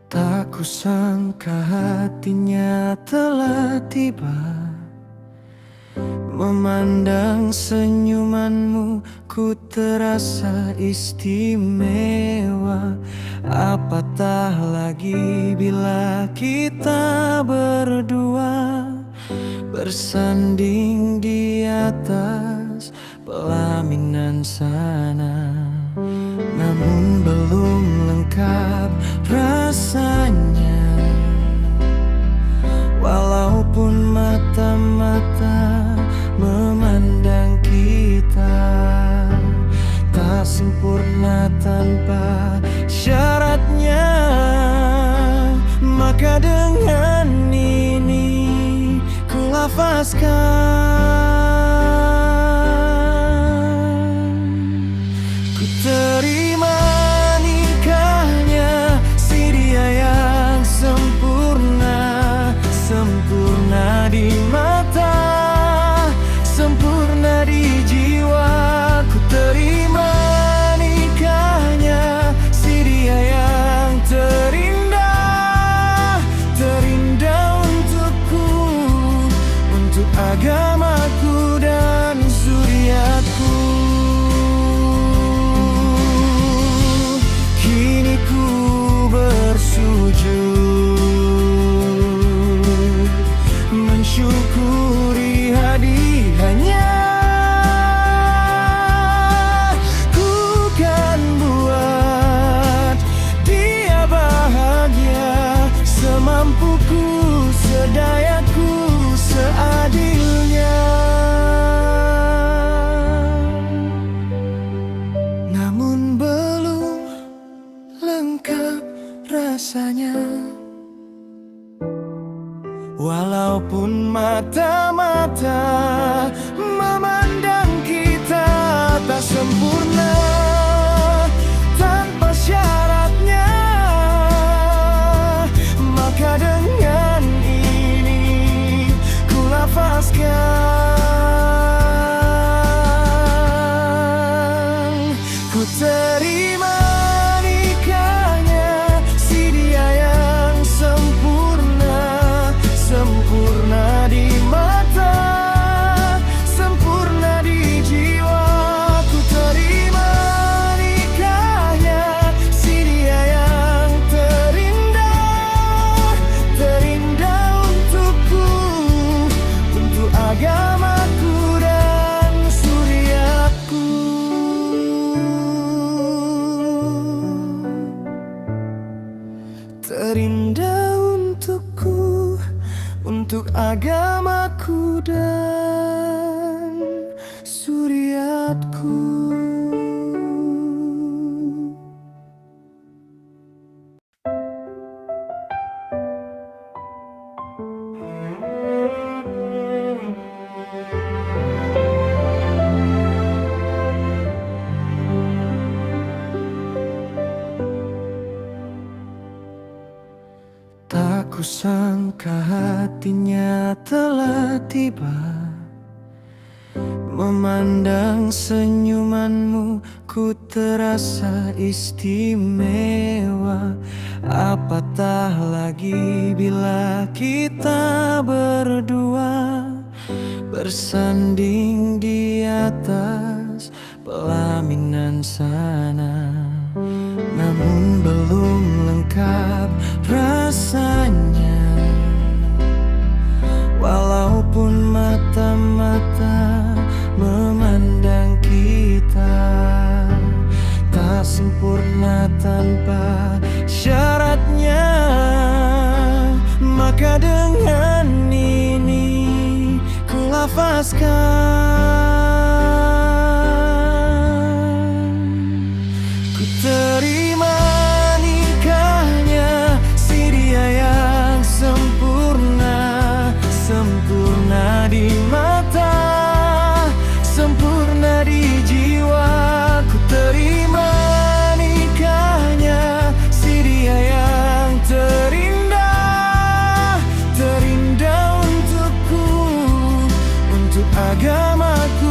Tak kusangka hatinya telah tiba, memandang senyumanmu ku terasa istimewa. Apatah lagi bila kita berdua bersanding di atas pelaminan sana. Namun belum lengkap rasanya, walaupun mata-mata memandang kita tak sempurna tanpa syaratnya. Maka dengan ini ku lafazkan, ku terima nikahnya si dia yang sempurna. Sempurna di mata, sempurna di jiwa. Ku terima nikahnya si dia yang terindah. Terindah untukku, untuk agamaku dan zuriatku. Kini ku bersujud mensyukuri hadiahnya. Ku kan buat dia bahagia, semampuku, sedayaku, seadilnya. Namun belum lengkap rasanya, walaupun mata-mata memandang kita tak sempurna tanpa syaratnya. Maka dengan ini ku lafazkan, ku terima nikahnya si dia yang sempurna. Sempurna di mata, sempurna di jiwa. Ku terima nikahnya si dia yang terindah. Terindah untukku, untuk agamaku dan zuriatku. Terindah untukku, untuk agamaku dan zuriatku. Tak kusangka hatinya telah tiba, memandang senyumanmu ku terasa istimewa. Apatah lagi bila kita berdua bersanding di atas pelaminan sana. Namun belum lengkap rasanya, walaupun mata-mata memandang kita tak sempurna tanpa syaratnya. Maka dengan ini ku lafazkan, ku terima nikahnya si dia yang sempurna. Sempurna di mata, sempurna di jiwa. Ku terima nikahnya si dia yang terindah. Terindah untukku, untuk agamaku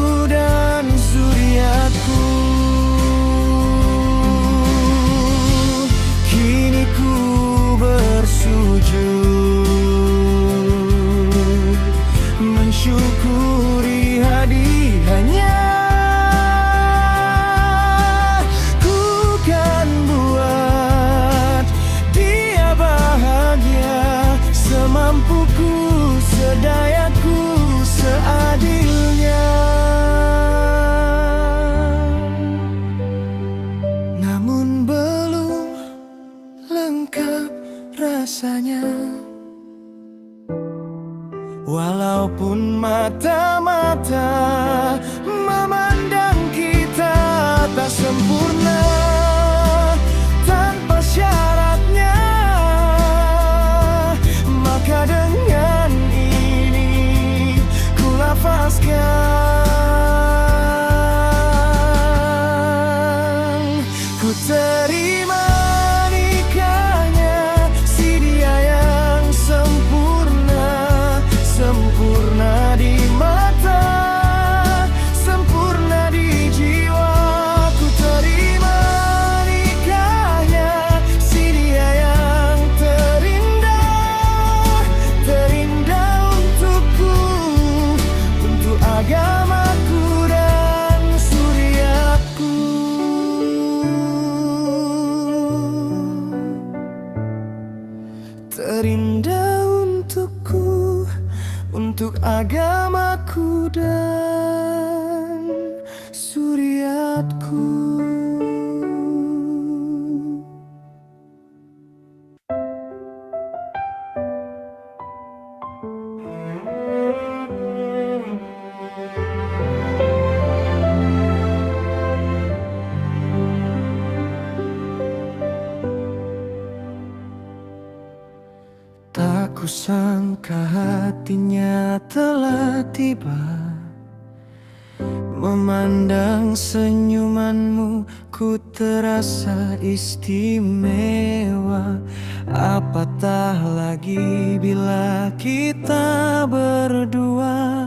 sedayaku seadilnya. Namun belum lengkap rasanya, walaupun mata-mata memandang kita tak sempurna tanpa syaratnya, maka dengan ini ku lafazkan, ku terima nikahnya si dia yang sempurna, sempurna di mata, sempurna di jiwa. Ku terima nikahnya si dia yang terindah, terindah untukku, untuk agamaku dan suriatku. Terindah untukku, untuk agamaku dan suriatku. Tak kusangka hatinya telah tiba, memandang senyumanmu ku terasa istimewa. Apatah lagi bila kita berdua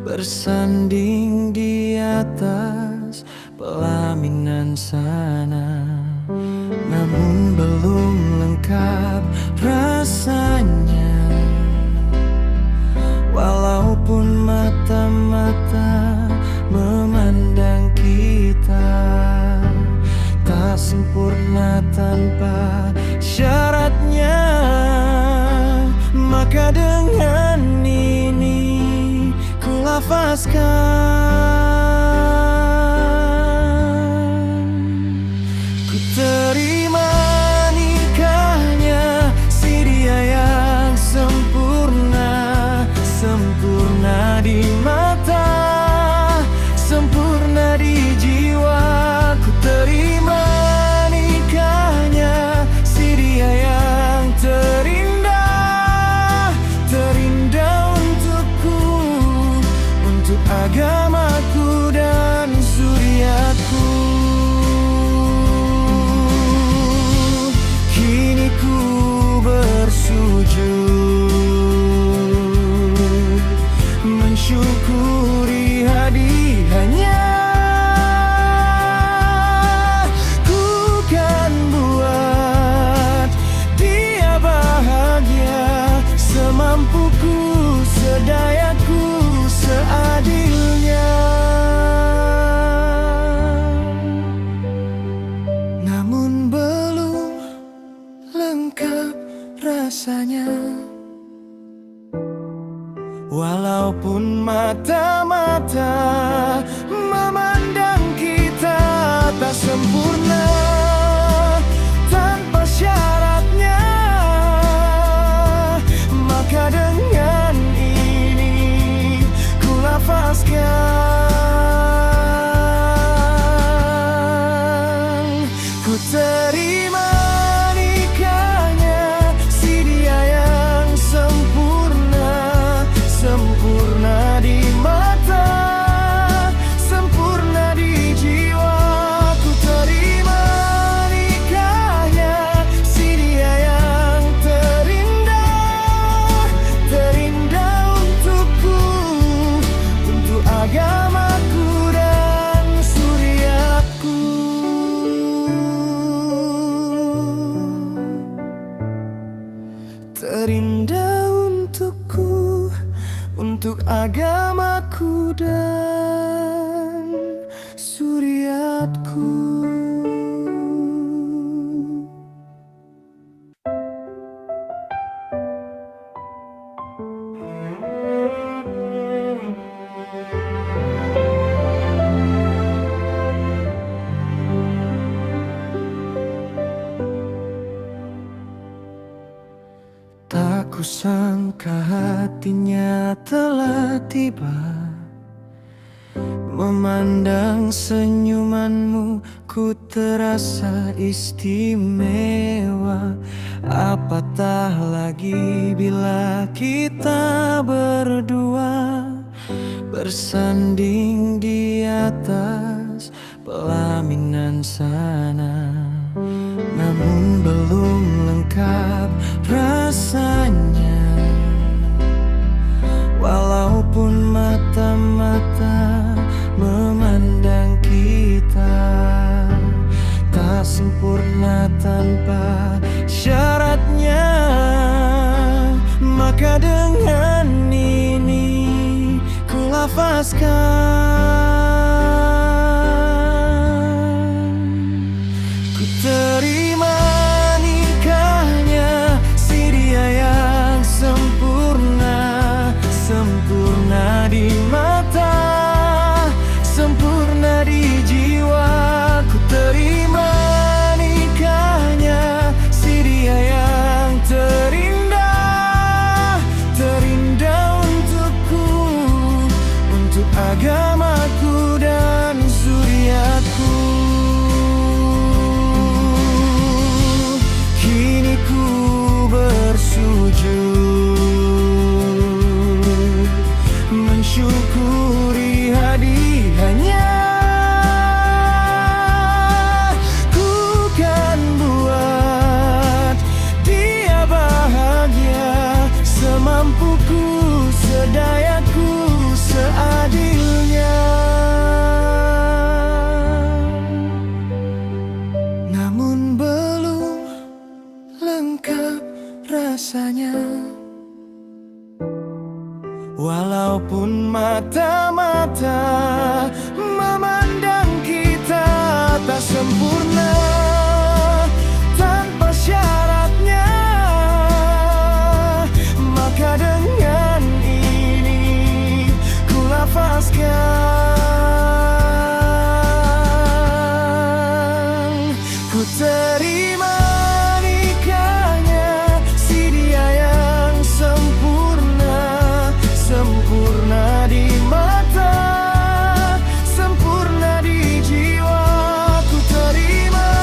bersanding di atas pelaminan sana. Namun belum lengkap rasanya, walaupun mata-mata memandang kita tak sempurna tanpa syaratnya, maka dengan ini ku lafazkan, ku terima nikahnya si dia yang sempurna, sempurna di mata, sempurna di jiwa. Ku terima nikahnya si dia yang terindah, terindah untukku, untuk agamaku dan suriatku. Kini ku bersujud mensyukuri hadiahnya. Ku kan buat dia bahagia, semampuku, sedayaku, seadilnya. Namun belum lengkap rasanya, walaupun mata-mata memandang kita tak sempurna tanpa syaratnya, maka dengan ini ku lafazkan, ku terima nikahnya si dia yang sempurna, sempurna di mata, sempurna di jiwa. Ku terima nikahnya si dia yang terindah, terindah untukku, untuk agamaku dan suriatku. Terindah untukku, untuk agamaku dan suriatku. kusangka hatinya telah tiba. Memandang senyumanmu ku terasa istimewa. Apatah lagi bila kita berdua bersanding di atas pelaminan sana. Namun belum lengkap rasanya, walaupun mata-mata memandang kita tak sempurna tanpa syaratnya. Maka dengan ini ku lafazkan, ku terima nikahnya si dia yang sempurna. Sempurna di mata, sempurna di jiwa. Ku terima nikahnya si dia yang terindah. Terindah untukku, untuk agamaku dan zuriatku. Kini ku bersujud mensyukuri hadiahnya. Ku kan buat dia bahagia, semampuku, sedayaku, seadilnya. Namun belum lengkap rasanya, walaupun mata-mata memandang kita tak sempurna tanpa syaratnya. Maka dengan ini ku lafazkan, ku terima nikahnya si dia yang sempurna. Sempurna di mata, sempurna di jiwa. Ku terima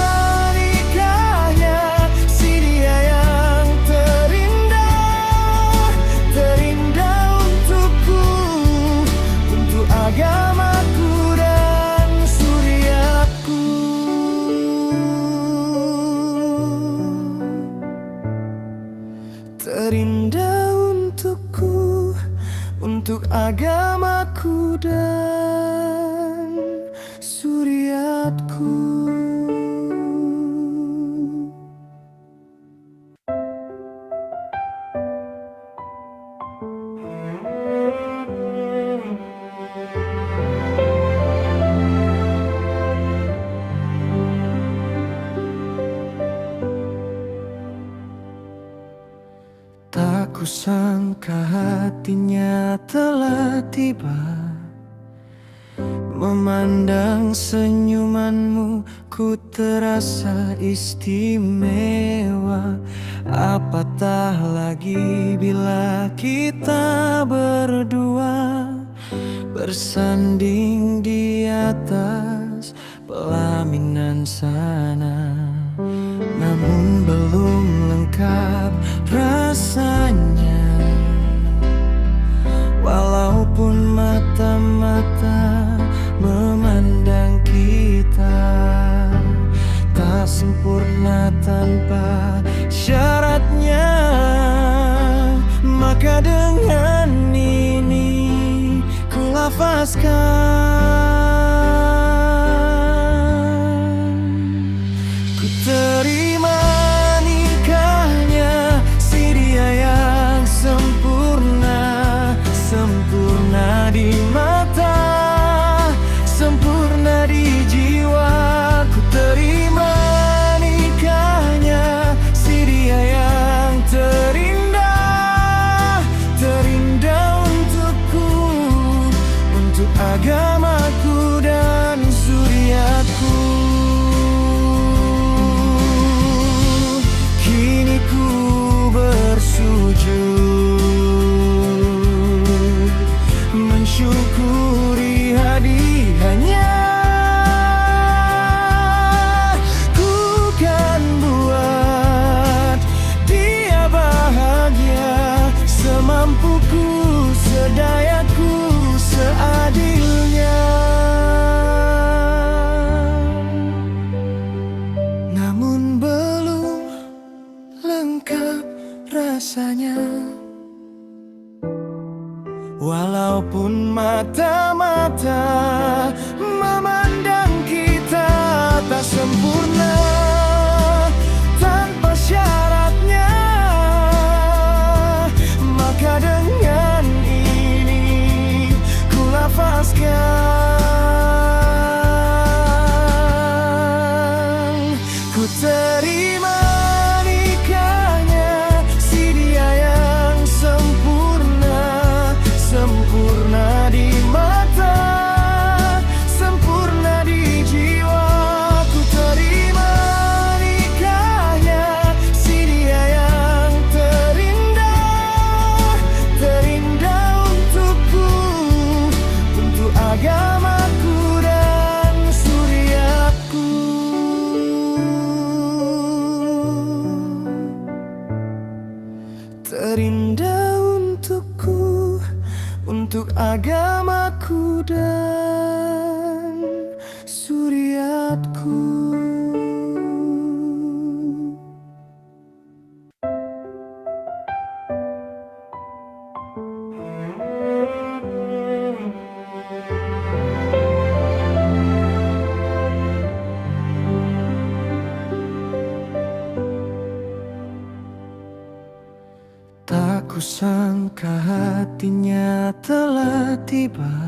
nikahnya si dia yang terindah. Terindah untukku, untuk agamaku dan zuriatku. Terindah untukku, untuk agamaku dan zuriatku. Tak kusangka hatinya telah tiba. Memandang senyumanmu ku terasa istimewa. Apatah lagi bila kita berdua bersanding di atas pelaminan sana. Namun belum lengkap rasanya, walaupun mata-mata memandang kita tak sempurna tanpa syaratnya. Maka dengan ini ku lafazkan, ku terima nikahnya si dia yang sempurna. Sempurna di mata, sempurna di jiwa. Ku terima nikahnya si dia yang terindah. Terindah untukku, untuk agama rasanya. Walaupun mata-mata memandang kita tak sempurna tanpa syaratnya, maka dengan ini ku lafazkan, ku terima nikahnya si dia yang sempurna, sempurna di mata, sempurna di jiwa. Ku terima nikahnya si dia yang terindah, terindah untukku, untuk agamaku dan suriatku. Terindah untukku, untuk agamaku dan suriatku. Tak kusangka hatinya telah tiba,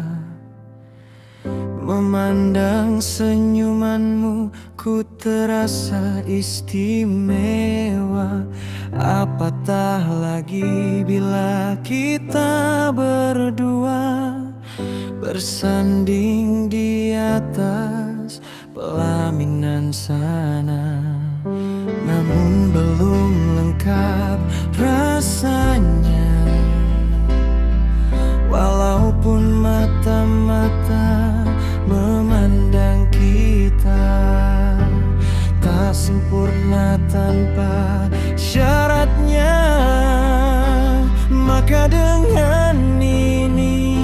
memandang senyumanmu ku terasa istimewa. Apatah lagi bila kita berdua bersanding di atas pelaminan sana. Namun belum lengkap rasanya, walaupun mata-mata memandang kita tak sempurna tanpa syaratnya, maka dengan ini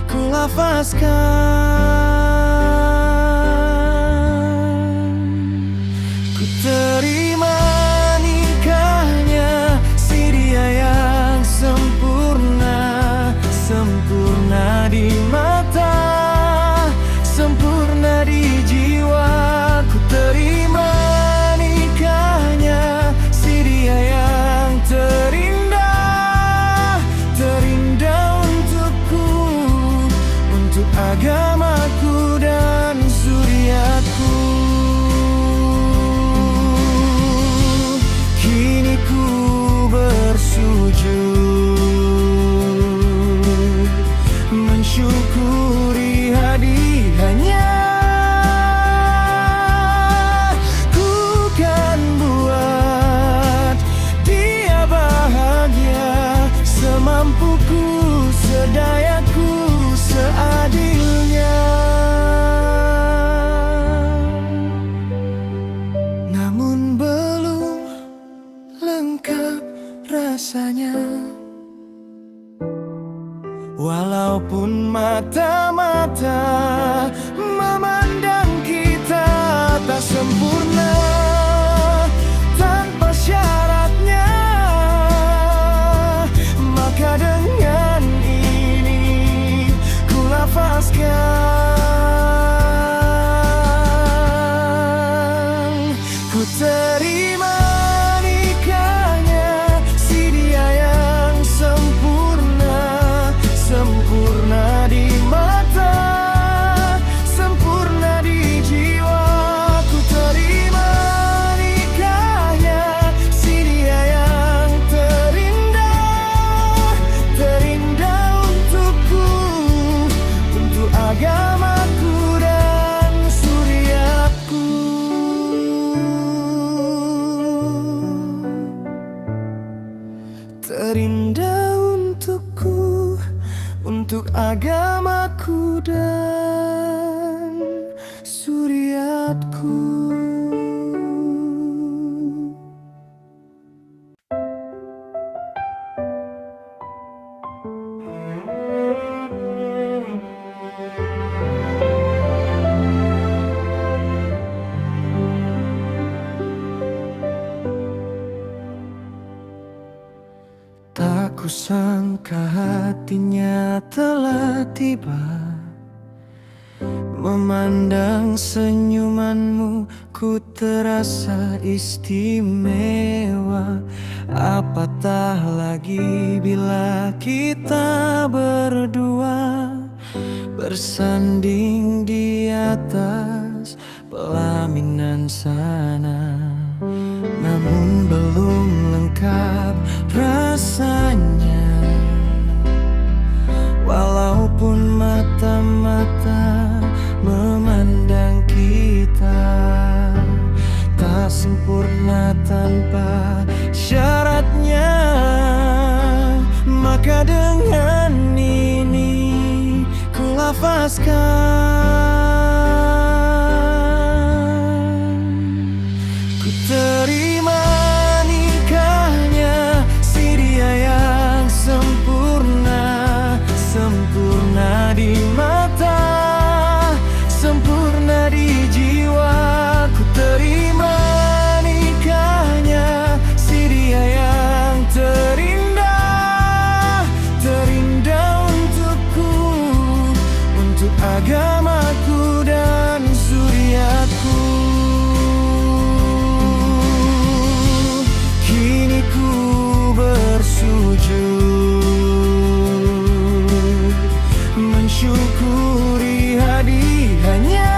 ku lafazkan, ku terima nikahnya si dia yang sempurna, sempurna di mata, sempurna di jiwa. Ku terima nikahnya si dia yang terindah, terindah untukku, untuk agamaku dan suriatku. Kini ku bersujud mensyukuri hadiahnya. Ku kan buat dia bahagia, semampuku, sedayaku, seadilnya. Namun belum lengkap rasanya, walaupun mata-mata memandang kita tak sempurna tanpa syaratnya, maka dengan ini ku lafazkan, ku terima nikahnya si dia yang sempurna, sempurna di mata, sempurna di jiwa. Ku terima nikahnya si dia yang terindah, terindah untukku, untuk agamaku dan suriatku. Terindah untukku, untuk agamaku dan suriatku. kusangka hatinya telah tiba. Memandang senyumanmu ku terasa istimewa. Apatah lagi bila kita berdua bersanding di atas pelaminan sana. Namun belum lengkap rasanya, walaupun mata-mata memandang kita tak sempurna tanpa syaratnya. Maka dengan ini ku lafazkan, ku terima nikahnya si dia yang sempurna. Sempurna di mata, sempurna di jiwa. Ku terima nikahnya si dia yang terindah. Terindah untukku, untuk agamaku dan zuriatku. Kini ku bersujud mensyukuri hadiahnya.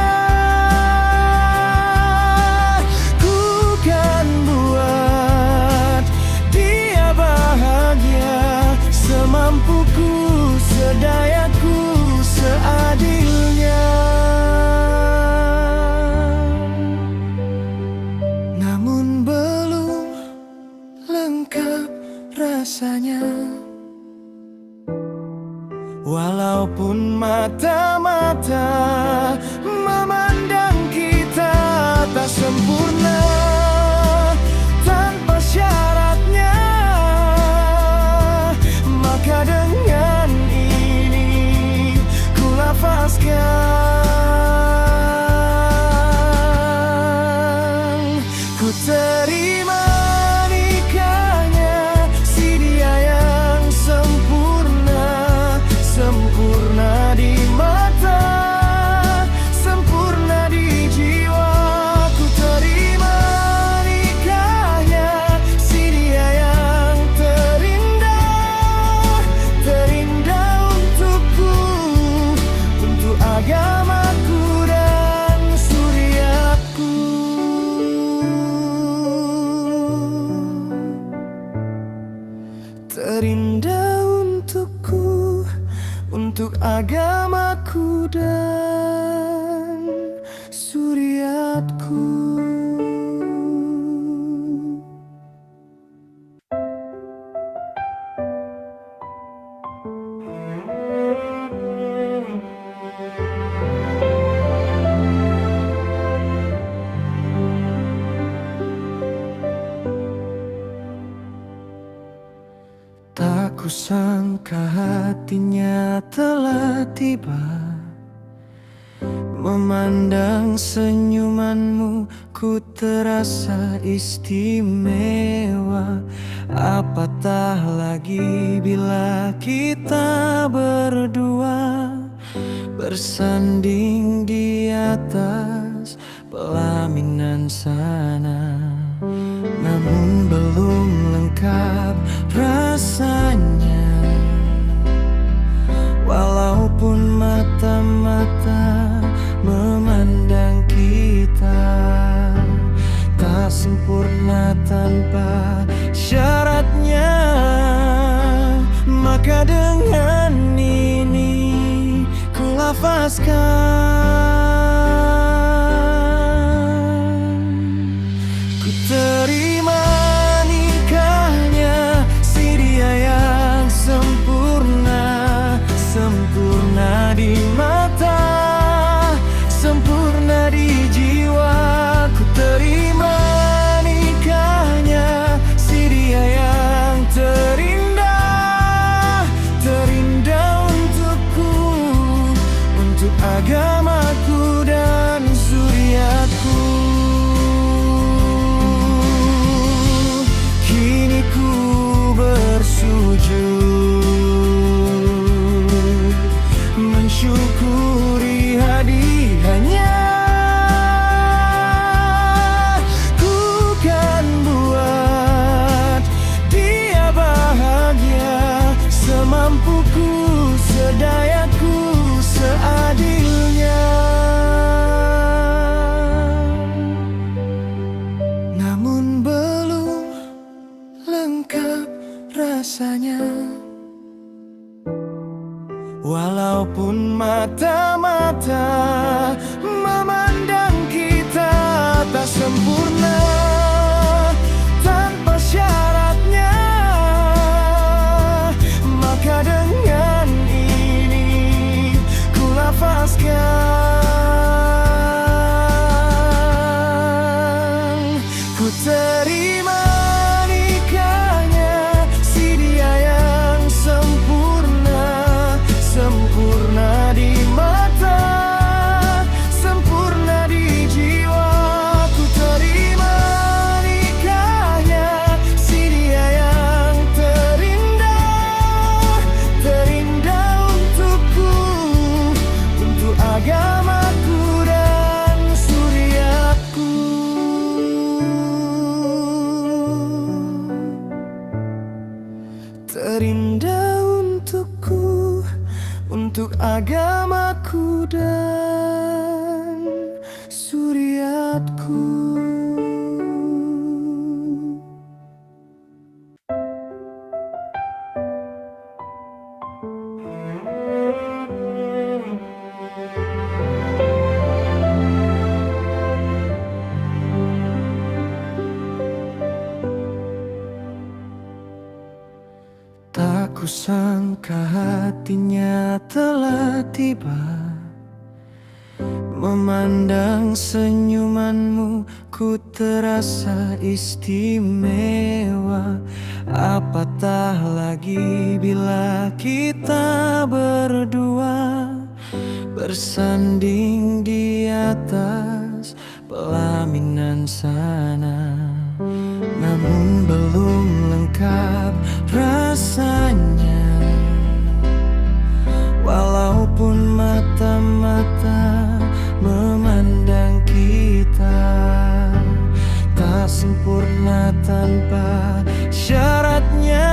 Ku kan buat dia bahagia, semampuku, sedayaku, seadilnya. Namun belum lengkap rasanya, walaupun mata-mata memandang kita tak sempurna tanpa syaratnya. Maka dengan ini ku lafazkan, ku terima nikahnya si dia yang sempurna. Sempurna di mata, sempurna di jiwa. Ku terima nikahnya si dia yang terindah. Terindah untukku, untuk agamaku dan zuriatku. Terindah untukku, untuk agamaku dan zuriatku. Tak kusangka hatinya telah tiba. Memandang senyumanmu ku terasa istimewa. Apatah lagi bila kita berdua bersanding di atas pelaminan sana. Namun belum lengkap rasanya, walaupun mata-mata memandang kita tak sempurna tanpa syaratnya. Maka dengan ini ku lafazkan, ku terima nikahnya si dia yang sempurna. Sempurna di mata, sempurna di jiwa. Ku terima nikahnya si dia yang terindah. Terindah untukku, untuk agama rasanya. Walaupun mata-mata memandang kita tak sempurna, tanpa syaratnya, maka dengan ini ku lafazkan. Ku terima nikahnya si dia yang sempurna, sempurna di mata, sempurna di jiwa. Ku terima nikahnya si dia yang terindah, terindah untukku, untuk agamaku dan suriatku. Terindah untukku, untuk agamaku dan suriatku. Tak kusangka hatinya telah tiba, memandang senyumanmu ku terasa istimewa. Apatah lagi bila kita berdua bersanding di atas pelaminan sana. Namun belum lengkap rasanya, walaupun mata-mata memandang kita tak sempurna tanpa syaratnya,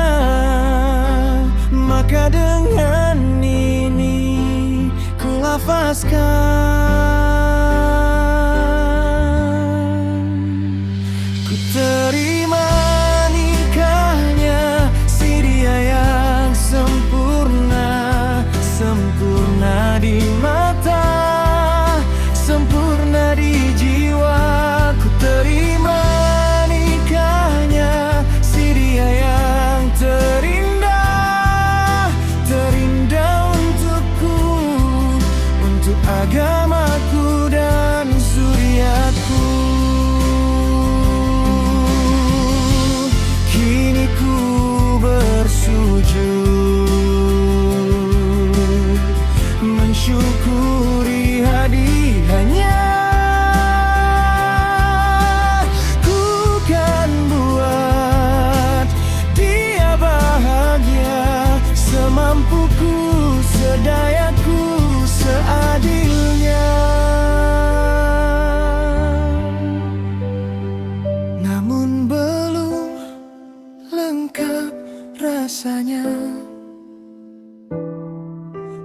maka dengan ini ku lafazkan. Ku terima nikahnya si dia yang sempurna, sempurna di mata, sempurna di jiwa. Ku terima nikahnya si dia yang terindah, terindah untukku, untuk agamaku dan suriatku. Kini ku bersujud mensyukuri hadiahnya. Ku kan buat dia bahagia, semampuku, sedayaku, seadilnya. Namun belum lengkap rasanya,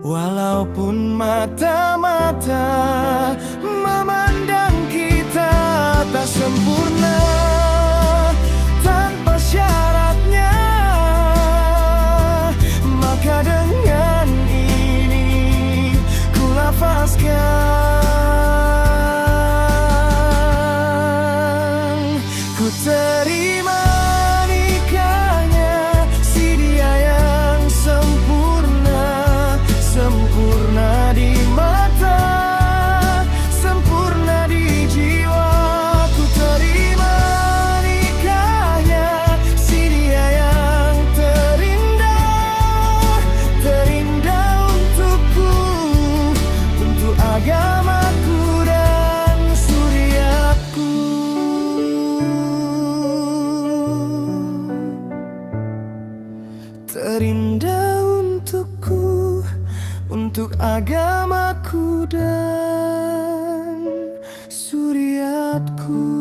walaupun mata-mata memandang kita tak sempurna, tanpa syaratnya, maka dengan ini ku lafazkan. Ku terima nikahnya si dia yang sempurna, sempurna di mata, sempurna di jiwa. Ku terima nikahnya si dia yang terindah, terindah untukku, untuk agamaku dan suriatku. Terindah untukku, untuk agamaku dan suriatku.